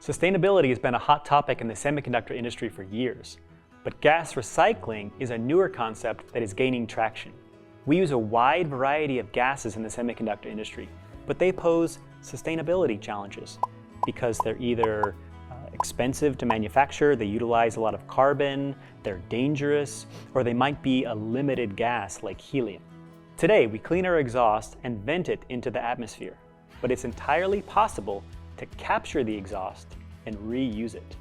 Sustainability has been a hot topic in the semiconductor industry for years, but gas recycling is a newer concept that is gaining traction. We use a wide variety of gases in the semiconductor industry, but they pose sustainability challenges because they're either expensive to manufacture, they utilize a lot of carbon, they're dangerous, or they might be a limited gas like helium. Today, we clean our exhaust and vent it into the atmosphere, but it's entirely possible to capture the exhaust and reuse it.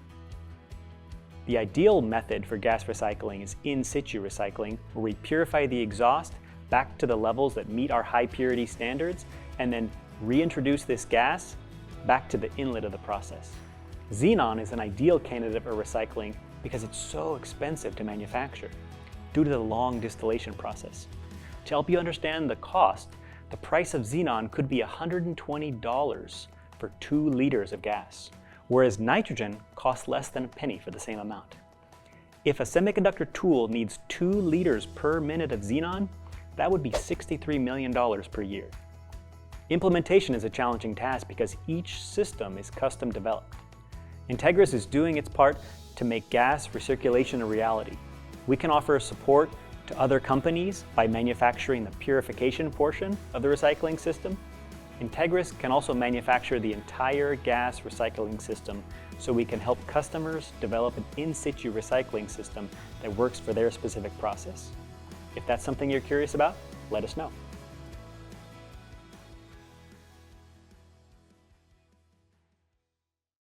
The ideal method for gas recycling is in-situ recycling, where we purify the exhaust back to the levels that meet our high purity standards and then reintroduce this gas back to the inlet of the process. Xenon is an ideal candidate for recycling because it's so expensive to manufacture due to the long distillation process. To help you understand the cost, the price of xenon could be $120 for 2 liters of gas, whereas nitrogen costs less than a penny for the same amount. If a semiconductor tool needs 2 liters per minute of xenon, that would be $63 million per year. Implementation is a challenging task because each system is custom developed. Entegris is doing its part to make gas recirculation a reality. We can offer support to other companies by manufacturing the purification portion of the recycling system. Entegris can also manufacture the entire gas recycling system, so we can help customers develop an in-situ recycling system that works for their specific process. If that's something you're curious about, let us know.